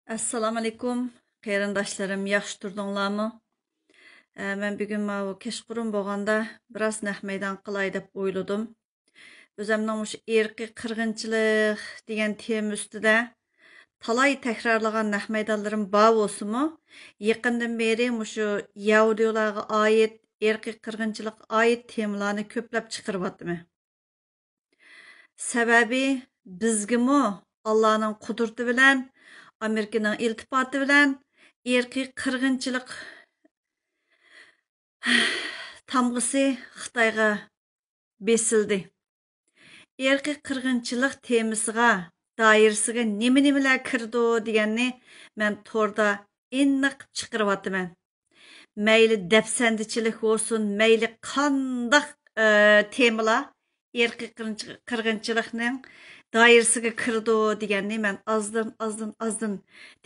Assalamu alaikum, qarindoshlarım, yaxshi turdinglarmi? Men bugun mana kechqurun bo'lganda biroz naq maydon qilay deb o'yladim. O'zimning shu irqiy qirg'inchilik degan tema ustida talay takrorlagan naq maydonlarim bor bo'lsa-mu, yaqindan beri shu Yahudilarga oid irqiy qirg'inchilik oid temalarni ko'plab chiqaryapman. Sababi bizgimi Allohning qudrati bilan Amerikaning iltifoti bilan irqiy qirg'inchilik tamg'isi Xitoyga besildi. Irqiy qirg'inchilik temasiga, doirasiga nima-nimalar kirdi deganni men to'rda aniq chiqaryapman. Mayli dafsandichilik bo'lsin, mayli qandoq temalar irqiy qirg'inchilikning doirasiga kirdi deganni men azdan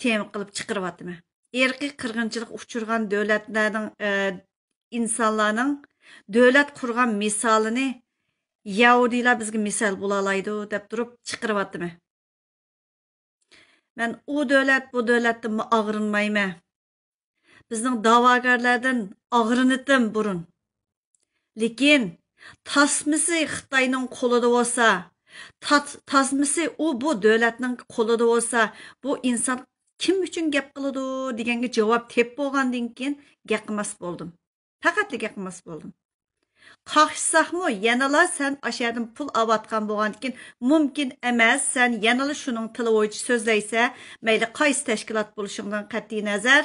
tema qilib chiqaryapman. Irqiy qirg'inchilik uchirgan davlatlarning insonlarning davlat qurgan misolini Yahudilar bizga misol bo'la oladi deb turib chiqaryapman. Men u davlat bu davlatdan og'rinmayman. Bizning da'vogarlardan og'rinitim burun. Lekin tasmisi Xitoyning qo'lida bo'lsa, tasmisi bu davlatning qo'lida bo'lsa, bu inson kim uchun gap qiladi deganga javob tep bo'lgandan keyin gap qilmas bo'ldim. Faqat gap qilmas bo'ldim. Qaqshsaqmi, yanala sen aşağıdan pul avatgan bo'lgandan mumkin emas, sen yanala shuning tili bo'yicha so'zlaysa, mayli qaysi tashkilot bo'lishingdan qat'iy nazar,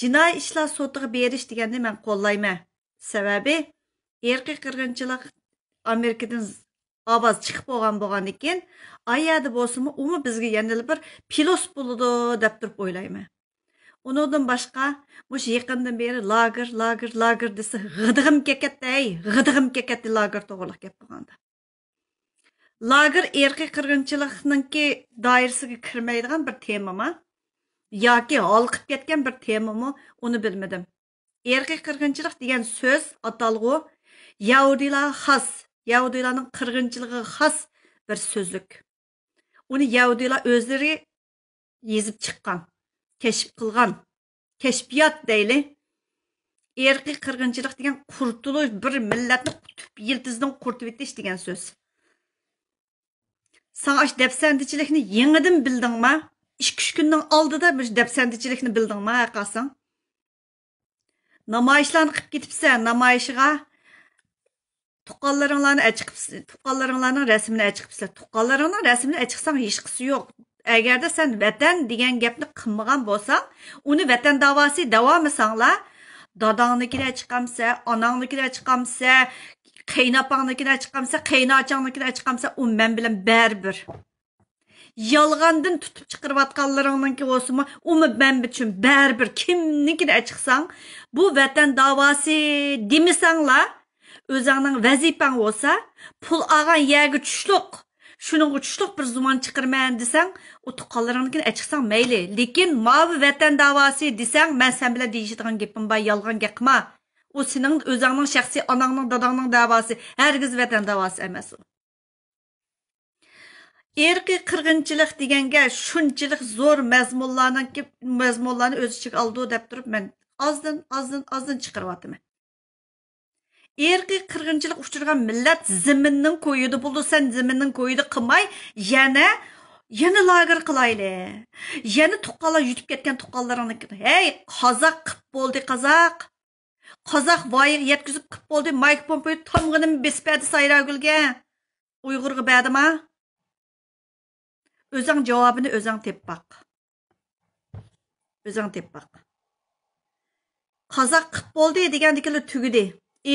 jinoiy ishlar sotiga berish deganni men qo'llayman. Sababi irqiy qirg'inchilik Amerikadan ovoz chiqib bo'lgandan keyin ayada bo'lsa-mu, umi bizga yana bir pilos bo'ladi deb turib o'ylayman. Ondan başqa, muş yaqindan beri lager desa, g'idig'im kekatdi lager to'g'riliq gap qilganda. Lager irqiy qirg'inchilikninki doirasiga kirmaydigan bir temami yoki olqib ketgan bir temami, uni bilmadim. Irqiy qirg'inchilik degan so'z atalg'u Yahudilarning qirg'inchiligiga xos bir so'zlik. Uni Yahudilar o'zlari yezib chiqqan. Keşif qilgan, keşfiyat deyli. Irqiy qirg'inchilik degan qurtuluş bir millatni qutub yiltizdan qurtib etish degan so'z. Sen aş dafsandichilikni yangidan bildingmi? 2-3 kunning oldida bir dafsandichilikni bildingmi, qasang? Namoyishlarni qilib ketibsan, namoyishga tuqqanlaringlarning rasmini chiqibsan. Tuqqanlaringning rasmini chiqsang hech qisi yo'q. Agarda sen vatan degan gapni qilmagan bo'lsang, uni vatan davosi davomlasanglar, dadangnikiga chiqamsa, onangnikiga chiqamsa, qaynopangnikiga chiqamsa, qaynachangnikiga chiqamsa, u men bilan baribir. Yolg'ondan tutib chiqarayotganlaringninki bo'lsa-mu, uni men uchun baribir. Kimnikiga chiqsang, bu vatan davosi demisanglar, o'zingning vazifang bo'lsa, pul olgan yerga tushliq Şunun uçluq bir zaman çıqırmayan desang, o tuqqanlarınınkini açıqsan meyli. Lekin mavi vatan davası desang, men sen bile deyişidigan gepim bay, yalgan gapma. O senin özünün şəxsi, ananın, dadağının davası, hergiz vatan davası emas o. Irqiy qirg'inchilik deganga shunchalik zo'r mazmunlarni o'z ichiga oldi deb turib men azdan chiqaryapman. Irqiy qirg'inchilik uchirgan millat ziminning ko'yida bo'ldi, sen ziminning ko'yida qilmay, yana lager qilayli. Yana tuqqanlar yutib ketgan tuqqanlaringni. Hey, qozoq qilib bo'ldi, qozoq. Qozoq voyiga yetkazib qilib bo'ldi, Mike Pompeo tomg'inim besbadi sayragulga. Uyg'urga berdimi? O'zing javobini o'zing tep baq. O'zing tep baq. Qozoq qilib bo'ldi degandikilar tugidi.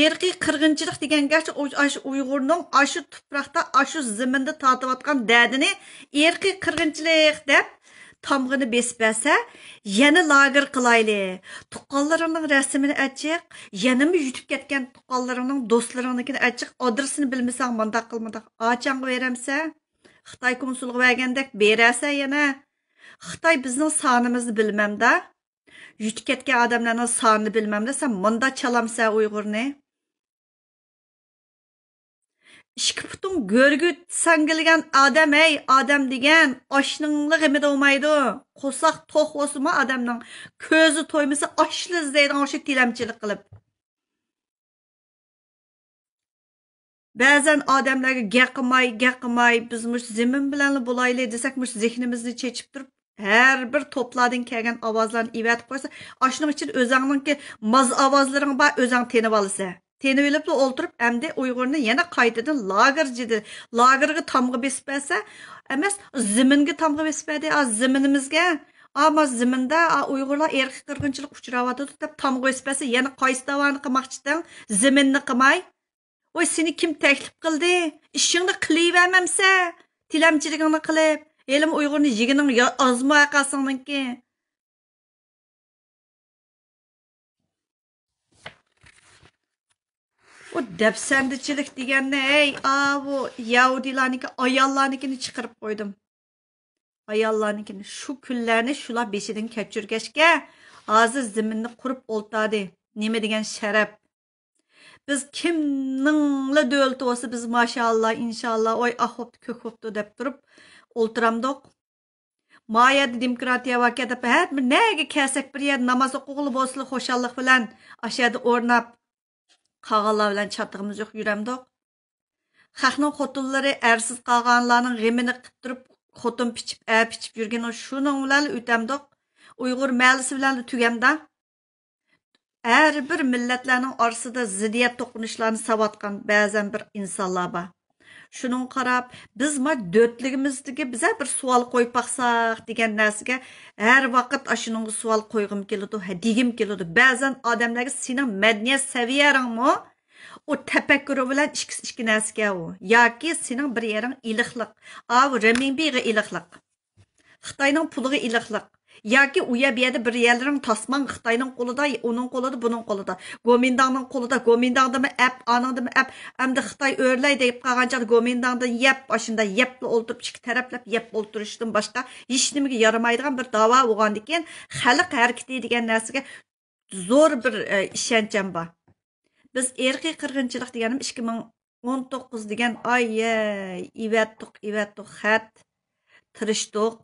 Irqiy qirg'inchilik degan garchi Uyg'urning ashu tuproqda, ashu zaminda tortayotgan dardini irqiy qirg'inchilik deb tomg'ini besib bersa, yana lager qilayli. Tuqqanlaringning rasmini achiq, yanami yutib ketgan tuqqanlaringning do'stlaringnikini achiq, adresini bilmasang, mandaq qilmadaq ochangga beramsa, Xitoy konsuliga bergandek berasa yana. Xitoy bizning sonimizni bilmamda. Yutib ketgan odamlarning sonini bilmamda, sen manda chalamsa Uyg'urni. İki putun görgü sangilgen adam ey adam degen aşnınlı gımı olmaydı. Kosak toh olsuma adamның közü toyması aşlı izleyden aşı tilemçilik kılıp. Bəzən adamlarga gəqimay, biz müş zemin bilan bulaylı desək müş zehnimizni çeçip durup, hər bir topladın kəlgən avazlarını ivetip qoysa, aşının için özəңninki maz avazların ba özəng tenib alısa. Tenib elip olturup, əmdə Uygurni yana qaytadan lagercidir. Lagerga tamğı besip bəsə, əməs zemingi tamğı besip bədi, zeminimizga. Ama zimində Uygurlar erki qırğınçılıq uçuravatıdı, tamğı besip bəsə, yana qaysı davanı qımaqçıdan, zeminni qımay. Oy seni kim təklif qildi? İşingni qilavermamsa, tilamchiligingni qilib, elim Uyg'urni yigining azma aqasingninki. O depsendichilik deganni, ey, bu Yahudilarniki, ayollarnikini chiqarib qo'ydim. Ayollarnikini shu kunlarni shular beshidan kechirgachga, hozir ziminni qurib o'ltadi. Nima degan sharaf? Biz kimningla dövleti olsa biz maşallah inşallah oy ahoptu kökoptu dep durup olturamdık. Mayada demokratiya vakada her bir nege kesek bir yer namaz okuğulu boslu hoşallık bilen aşağıda ornap kağallar bilen çatığımız yok yüremdik. Xalqning xotunlari ersiz qolganlarning g'imini qilib turib xotin pichib yurgan shuning bilan o'tamdik. Uyg'ur mallisi bilan tugamda. Her bir milletlerinin arasında ziddiyet tokunuşlarını savatkan bəzən bir insanlar var. Şunun qarab, biz dörtlüğümüzdeki bize bir sual koyup baxsaq degen nəsige her vakit aşının sual koyğum kelidi, digim kelidi. Bəzən adamlarga senin medeniyet seviyerin mi? O tefekkürü bilen iki nəsige o. Yaki senin bir yerin iliqliq. Renminbiga iliqliq. Xitayning puliga iliqliq. Yaki uya bir yerde bir yerlerin tasman Xitayning qo'lida, onun qo'lida, bunun qo'lida. Gomindangning qo'lida, Gomindangdimi ap, anangdimi ap, hamda Xitoy o'rlay deb qolgancha Gomindangda yep, başında yepli o'ltirib ikki taraflab yep o'ltirishdan boshqa hech nimaga yaramaydigan bir da'vo bo'lgandan keyin xalq harakati degan narsaga zo'r bir ishoncham bor. Biz erkiy qirg'inchilik deganim 2019 degan ivetdik xat tirishdik.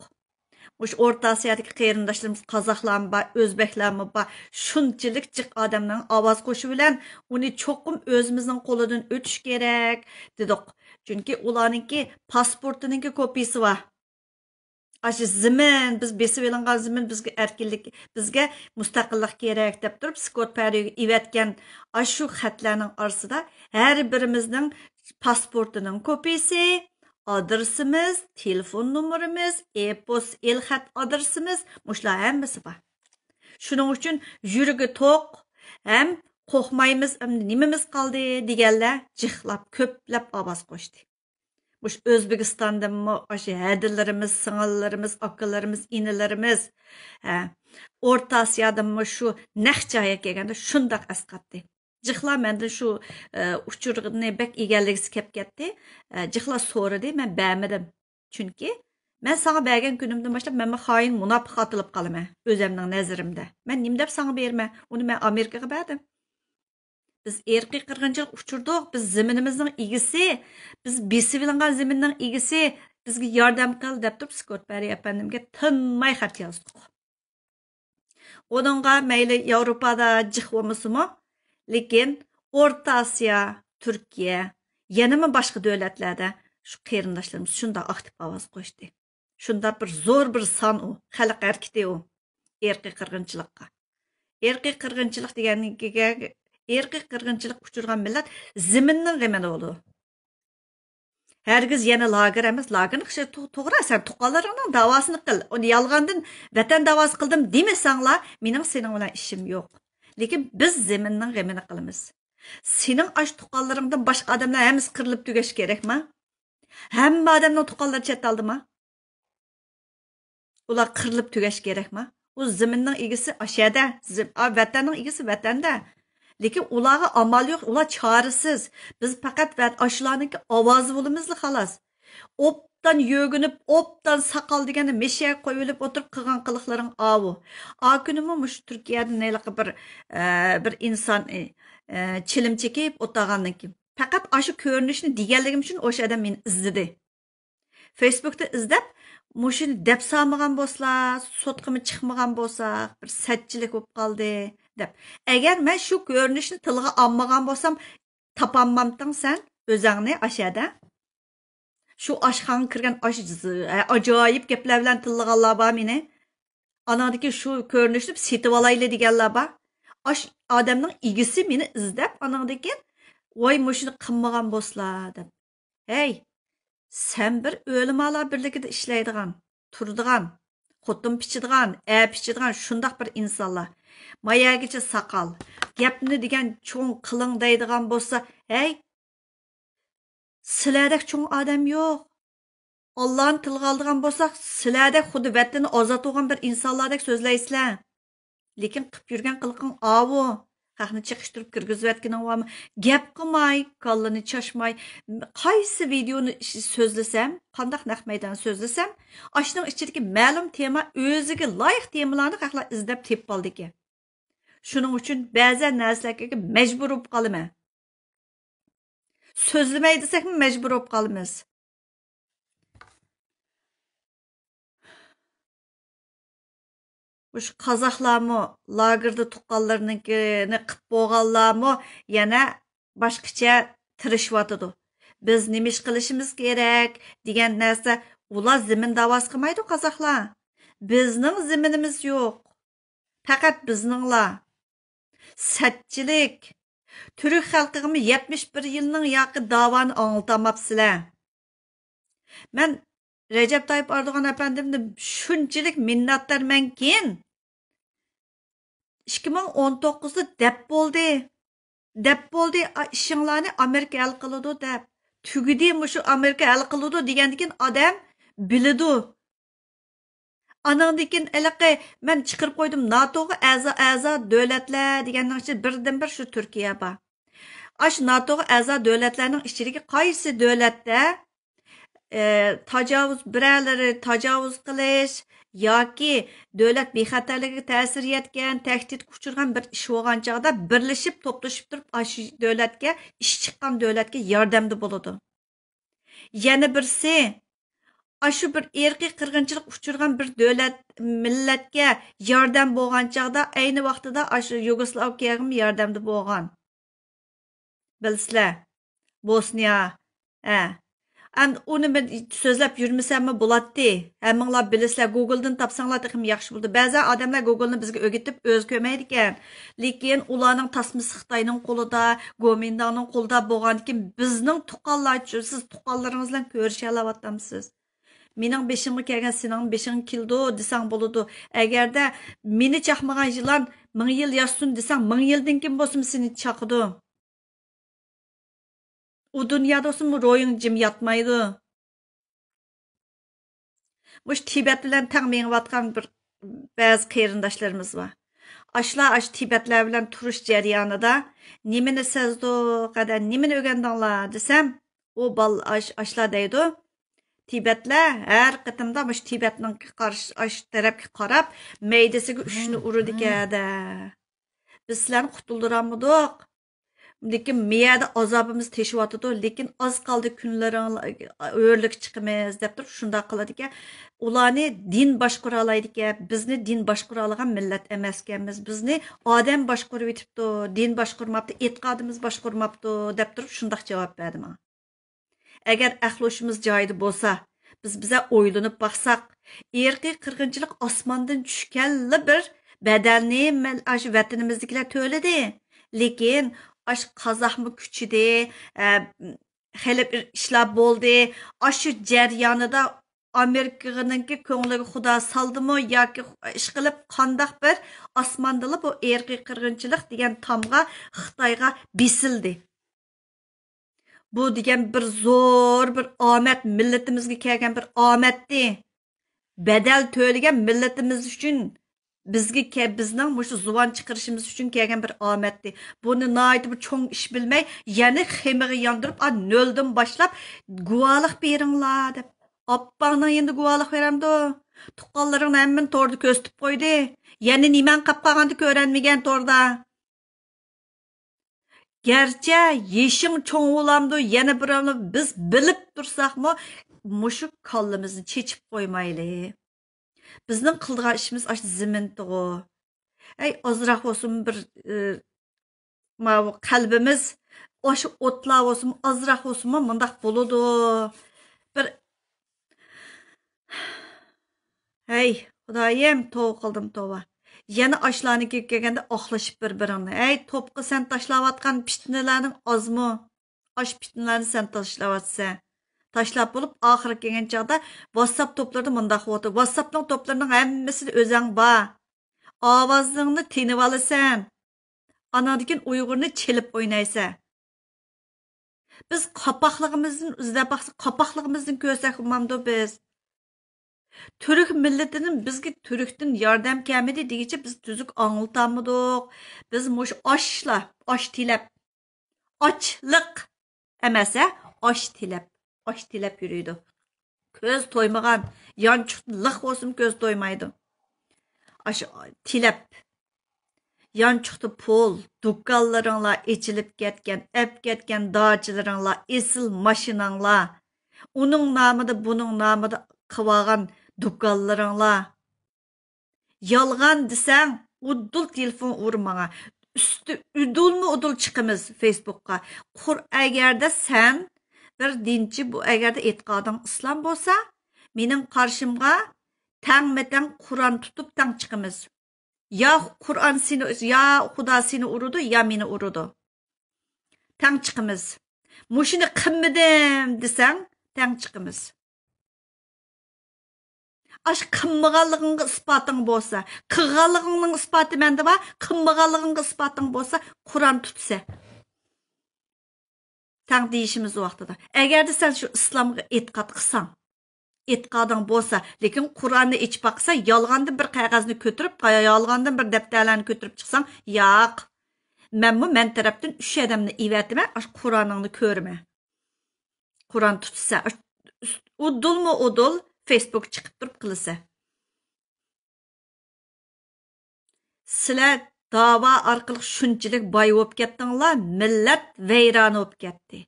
Muş Orta Asya'daki qeyrindaşlarımız Kazaklarmı var, Özbeklermi var. Şunçilik cık adamların avaz koşu bilen onu çokum özümüzün kolundan ötüş gerek dedik. Çünkü ularınki pasportununki kopyası var. Aşı zimin, biz besip elingan zimin bizge erkinlik, bizge müstakillik gerek dep durup Scott Perry ivetken aşı xatlarının arasında her birimizin pasportunun kopyası, adresimiz, telefon numaramiz, e-post, el-xat adresimiz, muşlar hemmisi var. Şunun için yürügü tok, hem qo'rqmaymiz, hem nimamiz qoldi deganlar jixlab, ko'plab ovoz qo'shdi. Muş O'zbekistonda aşı hədillərimiz, singillarimiz, akalarimiz, inilərimiz, Orta Asiyoda şu naqchaya kelganda shundaq asqatdi. Jixla mende şu uçurğunu bek egalligisi kep ketdi. Jixla so'radi, men bərmədim. Çünki men sana bergen günümdən başlap men xoin munofiq atılıb qalaman özümning nazarimda. Men nim deb sana bermə? Onu men Amerikaga berdim. Biz erkiy qirg'inchilik uçurduq, biz ziminimizning egisi, biz besib ilingan ziminning egisi bizga yordam qil deb turib Scott Perry efendimga tinmay xat yozdik. Onunğa mayli Yevropada jiq bo'lmasimi, lekin Orta Osiyo, Turkiya, yanama boshqa davlatlarda shu qarindoshlarimiz shunda aktiv ovoz qo'shdi. Shunda bir zo'r bir son u, xalq harakati u erkiy qirg'inchilikqa. Erkiy qirg'inchilik deganiga erkiy qirg'inchilik uchirgan millat ziminning g'amini bo'ldi. Hergiz yana lager emas, lagerni kishi to'g'ri, sen tuqqanlaringning davosini qil. Uni yolg'ondan vatan davosi qildim demasanglar, mening sening bilan ishim yo'q. Lekin biz ziminning g'amini qilamiz. Sening ash tuqqanlaringdan boshqa odamlar hammasi qirilib tugash kerakmi? Hamma odamning tuqqanlari chet oldimi? Ular qirilib tugash kerakmi? U ziminning egisi ashada, vatanning egisi vatanda. Lekin ularga amal yo'q, ular chorasiz. Biz faqat ashlarning ovozi bo'lamiz xolos. Opdan yo'ginib, opdan saqal degani meshiya qo'yilib o'tirib qilgan qiliqlaring avu. Kunimi mush Turkiyada neliqi bir inson chilim chekib o'tgandan keyin Faqat aşı ko'rinishni deganligim uchun o'sha odam meni izladi. Facebookda izlab, mushuni deb salmagan bo'lsalar, sotqimi chiqmagan bo'lsa, bir satchilik bo'lib qoldi deb. Agar men shu ko'rinishni tilga olmagan bo'lsam, topolmamding sen o'zingni ashada. Shu oshxonaga kirgan ajoyib gaplar bilan tillaganlar bor meni. Anadagi shu ko'rinishni setib olayli deganlar bor. Odamning igisi meni izlab, anadagi voy mushuni qilmagan bo'lsalar deb. Hey, sen bir o'limalar birligida ishlaydigan, turadigan, xotin pichadigan, pichadigan shundoq bir insonlar. Mayagicha saqal, gapni degan cho'ng qiling deydigan bo'lsa, hey, sizlardek cho'ng odam yo'q. Allah'ın tilga oldigan bo'lsak, sizlardek xuddi vatani ozod bo'lgan bir insonlardek so'zlaysizlar. Lekin qilib yurgan qilqing avu. Haqni chiqishtirib kirgizayotganing bormi? Gap qilmay, kallani chashmay, qaysi videoni so'zlasam, qanday naq maydon so'zlasam, ashning ichidagi ma'lum tema o'ziga loyiq temalarni haqla izlab tepib oldi ekan. Shuning uchun ba'zan narsalarga majbur bo'lib qolaman. So'zlamay desakmi majbur bo'lib qolamiz. Şu Qazaqlarmı lagerda tuqqanlarınınkini qıp boğanlarmı yana başqacha tirishwatıdı. Biz nima ish qilishimiz kerak degan narsa ular zimin davos qilmaydi Qazaqlar. Bizning ziminimiz yo'q. Faqat bizninglar. Satchilik. Türk xalqiga 71 yilning yoqi davoni anglatamapsizlar. Men Recep Tayyip Erdoğan efendimden şunçilik minnatdarmankin 2019'da dep boldu işinlarni Amerika hal qiladi deb tugidi mushu Amerika hal qiladi degandikin odam biladi. Anandikin iliqi men chiqirib qo'ydim NATOga a'zo davlatlar deganning ichida birdan bir shu Turkiya bor. Ash NATOga a'zo davlatlarning ichidagi qaysi davlatda birerleri tacavuz qilish yoki davlat bexatarligiga ta'sir etgan, tahdid kuchirgan bir ish bo'lgan chog'da birlashib, to'plashib turib, shu davlatga, ish chiqqan davlatga yordamda bo'ladi. Yana birsi, shu bir erkiy qirg'inchilik uchirgan bir davlat millatga yordam bo'lgan chog'da ayni vaqtida shu Yugoslaviyaga yordamda bo'lgan. Bilsizlar, Bosniya, Am onu ben sözləb yürməsəmmi bulatdı. Həmminglar bilisizlər, Google-dan tapsanlar təxim yaxşı buldu. Bəzən adamlar Google-ni bizə öyrətib öz köməydikan. Lekin ularning tasması Xitayning qo'lida, Gomindanning qo'lida bo'lgandan bizning tuqqanlar, siz tuqqanlaringiz bilan ko'risha olayapsizsiz. Mening beshimga kelgan sening beshing keldi desang bo'ladi. Agarda meni chaqmagan yillar 1000 yil yashsin desang 1000 yildan kim bo'lsin seni chaqidi. O dünyada olsun mu royun cim yatmaydı. Muş Tibet bilen tağmayın vatkan bir bazı qeyrindaşlarımız var. Aş Tibetler bilen turuş jaryanida nimeni sezdi kadar nimeni öğrendinlar desem o bal aşlar deydi. Tibetler her qıtımda muş Tibetning qarşı aş tarafga qarab meydesiga ushni urdi kada. Biz sizlarni qutuldiramıdık. Lekin miyada azabımız teşivatıdı. Lekin az kaldı günlerin öğürlük çıkımız dep turib şunda qiladi ki ularni din boshqara olaydi ki bizni din boshqara olgan millat emaskamiz. Bizni odam boshqarib etibdi, din boshqarmabdi, e'tiqodimiz boshqarmabdi dep turib shundoq javob berdi menga. Agar aqloshimiz joyida bo'lsa, biza o'ylanib baqsaq, erkiy qirg'inchilik osmondan tushganli bir badalni shu vatanimizdagilar to'ladi. Lekin aş Qazaqmı küçüdü, xeyli bir işler boldu. Aşı jaryanida Amerikanınki ko'ngliga xudo saldimi yoki ish qilib qandaq bir osmondali bu erkiy qirg'inchilik degan tomga Xitoyga besildi. Bu degan bir zo'r bir omad millatimizga kelgan bir omaddi. Badal to'lagan millatimiz uchun bizning mushu zuvan chiqarishimiz uchun kelgan bir omaddi. Buni nayt bir cho'ng ish bilmay, yana xemiga yondirib, noldan boshlab guvohlik beringlar deb. Oppangdan endi guvohlik beramdi. Tuqqanlaring hammin torda ko'stib qo'ydi. Yana niman qilib qolganda ko'ranmagan torda. Gerçi yeşim çoğ olamdı, yana bir biz bilip dursak mı, muşu kallımızı çeçip koymaylı. Bizning qildigan ishimiz aş ziminti o. Ey azroq olsun bir ma qalbimiz oş o'tla olsun, azroq olsun mundaq bo'ladi. Bir hey, Xudoyim tov qildim tova. Yana ashlarni kelganda oqlashib bir-birini. Ey to'pqa sen tashlayotgan fitnalarning ozmi? Ash fitnalarni sen tashlayotsan. Tashlab bo'lib oxiri kelgan chaqda WhatsApp to'plarida mundaq bo'ldi. WhatsAppning to'plarining hammasida o'zing bor. Ovozingni tinib olasan. Anadikin Uyg'urni chelib o'ynaysan. Biz qapaqlig'imizdan izlab baqsa, qapaqlig'imizdan ko'rsak umamdo biz. Türk milletinin bizga Türk'ten yordam kelmedi degicha biz tuzuk angltamıdık. Biz muş aşla, aş tilep. Açlık emese aş tilep yürüydü. Köz toymagan, yançıqlıq olsun köz toymaydı. Aş tilep. Yançıqdı pul, dukkallarınla içilip ketken, ep ketken dağcılarınla, esil maşinanla. Onun namıdı, bunun namıdı kıvağan dukkallarınla. Yalgan desen, udul telefon urmana. Üstü üdul mu udul çıkımız Facebook'a. Kur egerde sen bir dinçi bu egerde etkadın İslam bolsa, menin karşımga tang Kur'an tutup tang çıkımız. Ya Kur'an seni, ya Xuda seni urudu, ya meni urudu. Tang çıkımız. Muşini kımmidim desen, tang çıkımız. Aş kımmıqalığınғы ispatın bolsa, kıqalığının ispatı mende var, kımmıqalığınғы ispatın bolsa, Kur'an tutsa. Tang deyişimiz o vaxtada. Eğer de sen şu İslam'a etiqat qısan, etiqadın bolsa, lekin Kur'an'ı iç baksa, yalğandan bir qağazni götürüp, yalğandan bir defterlerini götürüp çıksan, yaq. Men taraftan 3 adamni ivetime, aş Kur'an'ını körme. Kur'an tutsa, udul mu udul, Facebook çıkıp durup qılsa. Sizlar dava arqılıq şunçilik boy bo'lib ketdinglar, millat vayron bo'lib ketdi.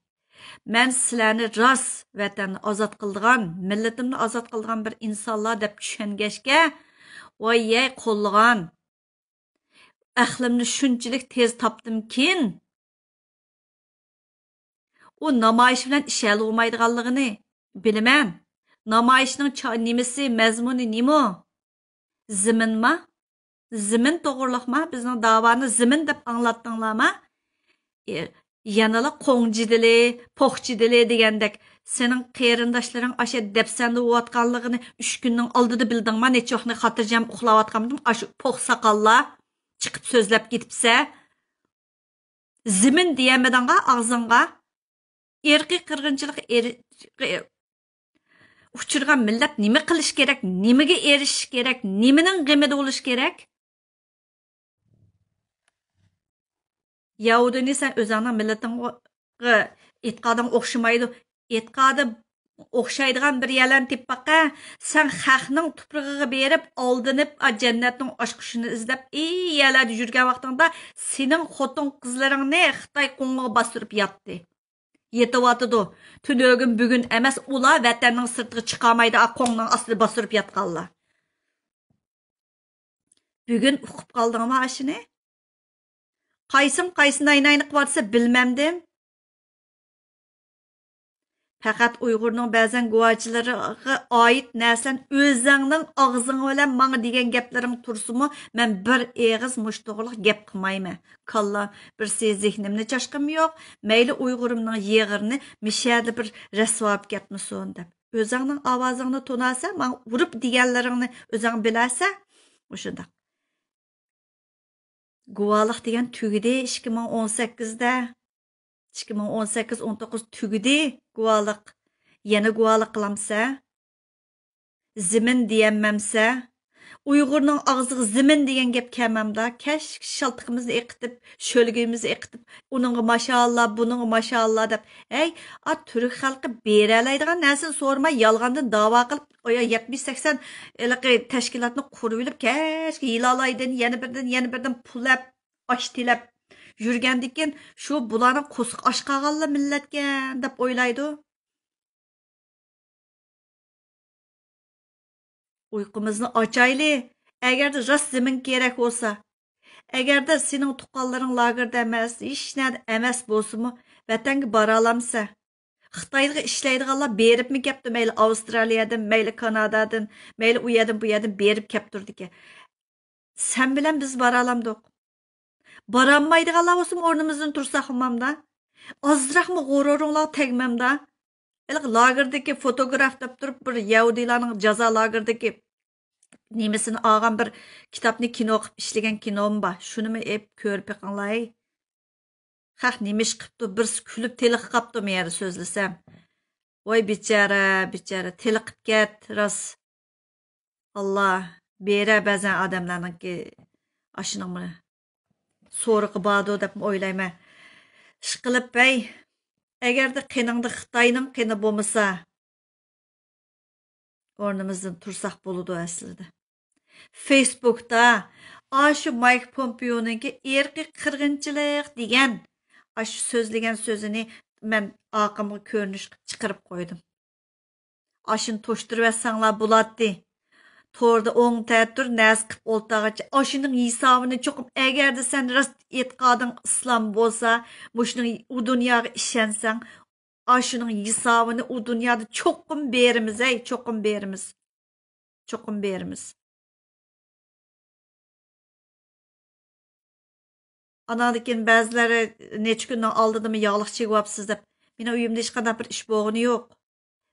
Men sizlarni ras vatanni ozod qildigan, millatimni ozod qildigan bir insonlar deb tushungashga, voy qo'llagan. Aqlimni shunchalik tez topdimkin, u namoyish bilan ish olmaydiganligini bilaman. Namoyishning nimasi, mazmuni nima? Ziminma? Zimin to'g'riliqma? Bizning davoni zimin deb anglatdinglarmi? Yanala qo'ngji dili, po'qchi dili degandek, sening qarindoshlaring asha depsanda o'tganligini 3 kunning oldida bildingmi? Necha vaqtni xotirjam uxlayotgandim, ashu po'q soqollar chiqib so'zlab ketibsa, zimin deyamadingga og'zingga irqiy qirg'inchilik uchirgan millat nima qilish kerak, nimaga erishish kerak, nimaning g'imida bo'lish kerak? Yahudini sen özünün milletinge etkadın okşamaydı. Etkadı okşaydıgan bir yalan tip baka. Sen xalqning tuprog'iga berib, aldınıp cennetning aşkışını izlep, iyi yerlerde yürgen vaxtında senin xotin qizlaringni Xitoy qo'ng'iga bastırıp yatdı. Yetivatıdı. Tünögün bugün emas ular vatanning sirtiga chiqamaydi, qo'ngning ostida bastırıp yatqanlar. Bugün uqib qaldingmi ashini? Qaysin aynayını qıvatsa bilmemdim. Faqat Uyg'urning ba'zan guvohchilariga oid narsan o'zingning og'zing bilan menga degan gaplaring tursinmi, men bir eg'iz mushto'g'liq gap qilmayman. Kalla bir zihnimni chashqim yo'q. Mayli Uyg'urimning yeg'irini mishadi bir rasvob ketmasin deb. O'zingning ovozingni tonasa, men urib deganlaringni o'zing bilasa, o'shunda. Guvalıq degan tugidi 2018'da 2018-19 tugidi guvalıq. Yana guvalıq qılamsa, zimin diyemmemsa, Uyg'urning og'ziga zimin degan gap kelmamda, kash shaltiqimizni eqitib, sho'lgimizni eqitib, uningga mashallah, buningga mashallah deb, ey, Türk xalqi beralaydigan narsani so'rmay, yolg'ondan da'vo qilib, 70-80 tashkilotni qurib olib, kash yilalaydan yana birdan pulab, osh tilab yurgandikin shu bularning qo'shiq oshqaganlar millatgan deb o'ylaydi. Uyqumizni ochayli. Agarda rost zimin kerak bo'lsa, agarda sening tuqqanlaring lagerda emas, hech narsa emas bo'lsa-mu, vatanga bora olamsa, Xitoyga ishlaydiganlar beribmi kepti, mayli Avstraliyadan, mayli Kanadadan, mayli u yerdan bu yerdan berib kep turdi. Sen bilan biz bora olamdik. Boramaydiganlar bo'lsa o'rnimizdan tursak hamamda. Azraqmi g'ururinglar tegmamda. Lagerdagi fotograf deb turib bir Yahudilarning jazo lageridagi nemisini olgan bir kitobni kino qilib ishlagan kinom bor. Shuni ep ko'rib yiqinglar. Xaq nemish qipti bir kulib teliq qapti men yerda so'zlasam. Voy bichara, bichara teliqib ket, rost. Allah bera ba'zan odamlarningki ashuningmi so'riqi bordi deb o'ylayman. Ishqilib bey, agarda qiningda Xitoyning qini bo'lmasa, o'rnimizdan tursak bo'ladi aslida. Facebookda shu Mike Pompeo'ningki irqiy qirg'inchilik degan shu so'zlagan so'zini men oqimga ko'rinish qilib chiqarib qo'ydim. Ashuni to'shtirib yatsanglar bo'ladi. Torda o'ng ta'tur nas qilib o'ltag'acha ashuning hisobini cho'qib agarda sen rost e'tiqoding islom bo'lsa, mushning u dunyoga ishansang, ashuning hisobini u dunyoda cho'qim berimiz, cho'qim berimiz. Cho'qim berimiz. Anadikin ba'zilari necha kundan oldinmi yog'liq chegibsiz deb. Mening uyimda hech qanday bir ish bo'lg'ini yo'q.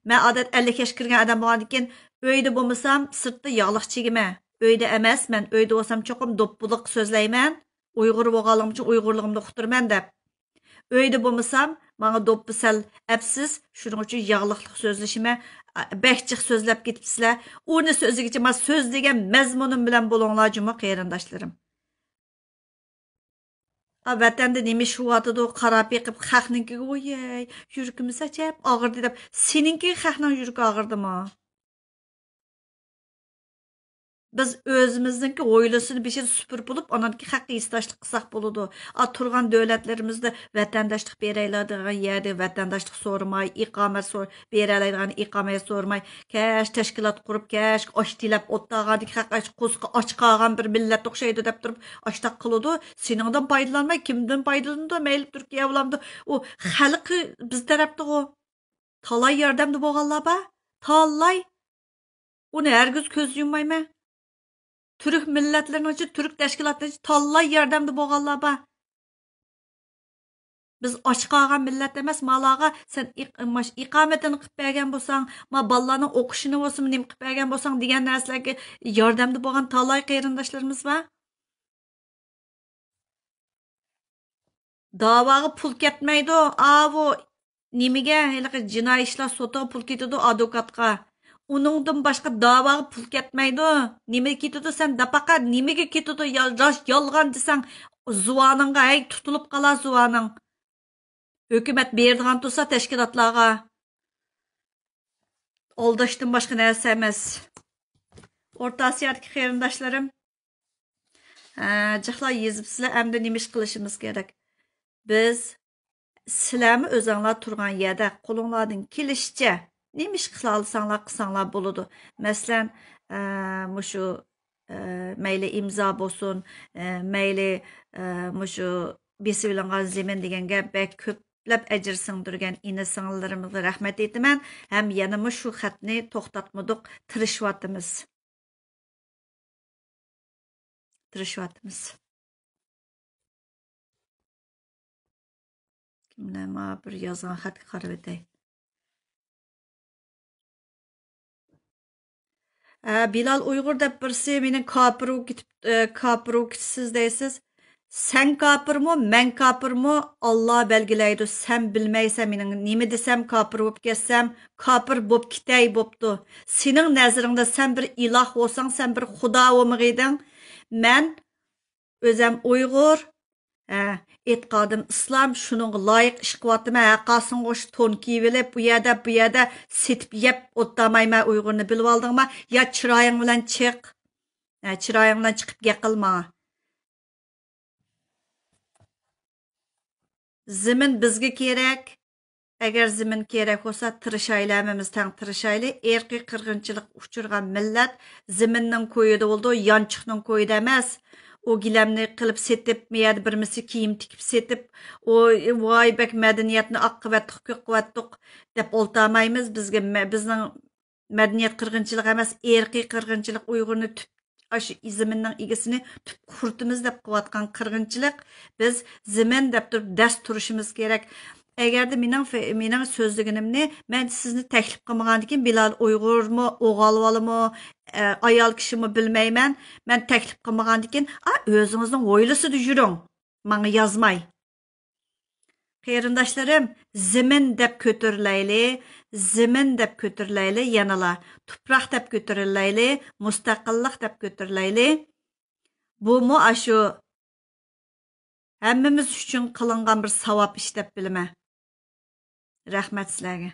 Men odat 50 yoshga kirgan odam bo'lgandikin, uyda bo'lmasam, sirtda yog'liq chegima. Uyda emas, men uyda bo'lsam cho'qim do'ppuliq so'zlayman. Uyg'ur bo'lganligim uchun Uyg'urligimni uqtirman deb. Uyda bo'lmasam, menga do'ppi sal apsiz, shuning uchun yog'liqlik so'zlashima, behchiq so'zlab ketibsizlar. Uni so'zigacha men so'z degan mazmunim bilan bo'linglar, juma qarindoshlarim. Vatanda nima shu vaqtida qarab yiqib xalqninkiga o'yay, yuragimiz achab og'irdi deb, seninki xalqning yuragi og'irdimi? Biz o'zimizningki o'ylasini beshida supur bo'lib, onanki haqqi istoshlik qilsak bo'ladi. Turgan davlatlarimizda vatandoshlik beraydigan yerda vatandoshlik so'ramay, iqomat beraydigan iqomat so'ramay, kash tashkilot qurib, kash osh tilab o'tag'andik haqqa qo'sqa och qolgan bir millat o'xshaydi deb turib, oshtaq qiladi. Seningdan foydalanmay, kimdan foydalanadi? Mayli Turkiya bilamdi. U xalqi biz tarafda o talay yordamda bo'lganlar ba? Talay. Uni hargiz ko'z yummayman. Türk milletlerinin için, Türk teşkilatlarının için tallay yardımda boğanlar var. Biz açık ağan millet demez, malağa sen ikametini qıp bergen bolsan, ma ballarının okuşunu olsun, nim qıp bergen bolsan degan narsalarga yordamda bo'lgan tallay qarindoshlarimiz var. Davaga pul ketmaydi. Bu nimaga hali jinoiy ishlar sotiga pul ketadi advokatga. Uningdan boshqa da'voga pul ketmaydi. Nimaga ketadi sen dapaqa nimaga ketadi? Yolg'on desang zuvaningga tutilib qolar zuvaning. Hukumat berdigan tursa tashkilotlarga aldashdan boshqa narsa emas. O'rta Osiyodagi qarindoshlarim, jihlar yezibsizlar, endi nima ish qilishimiz kerak? Biz sizlarmi o'zinglar turgan yerda qo'linglardan kelishicha nima ish qilsanglar bo'ladi. Masalan, mushu mayli imzo bo'lsin, mayli mushu besibilangan zemin deganga bak ko'plab ajr singdirgan ina sing'illarimizga rahmat aytaman. Ham yana shu xatni to'xtatmadik, tirishyapmiz. Kimlar bir yozgan xatga qarab o'tay. Bilal Uyg'ur deb birisi meni kafir deysiz. Sen kafirmi, men kafirmi? Alloh belgilaydi. Sen bilmaysan mening nima desam kafir bo'lib ketsam, kafir bo'lib ketay bo'pti. Sening nazaringda sen bir iloh bo'lsang, sen bir xudo bo'lmayding. Men o'zim Uyg'ur, e'tiqodim islom, shuning loyiq ish qilyapman. Haqasin qo'sh to'n kiyib bu yerda setib yeb o'tdamayman Uyg'urni bilib oldingmi? Ya chiroying bilan chiq. Chiroying bilan chiqib gaqilma. Zemin bizga kerak. Agar zemin kerak bo'lsa, tirishaylarimiz tang tirishayli. Erkiy qirg'inchilik uchirgan millat zeminning ko'yida bo'ldi, yanchiqning ko'yida emas. O gilamni qilib setib, miyada birmisi kiyim tikib setib, o voy bak madaniyatni oqibatli ko'qvatdiq deb oltamaymiz. Bizning madaniyat qirg'inchilik emas, erkiy qirg'inchilik Uyg'urni aşı zeminning egisini tüp qurtimiz deb qilayotgan qirg'inchilik biz zemin deb turib dast turishimiz kerak. Agarda mening so'zligimni men sizni taklif qilmagandan keyin Bilal Uyg'urmi, o'g'alvolimi, ayol kishimi bilmayman. Men taklif qilmagandan keyin o'zingizning o'ylasida yuring. Menga yozmay. Qarindoshlarım, zemin deb ko'tarilayli, zemin deb ko'tarilayli, yanala tuproq deb ko'tarilayli, mustaqillik deb ko'tarilayli. Bu mu ashu hammamiz uchun qilingan bir savob ish deb bilaman. Rahmat sizlarga.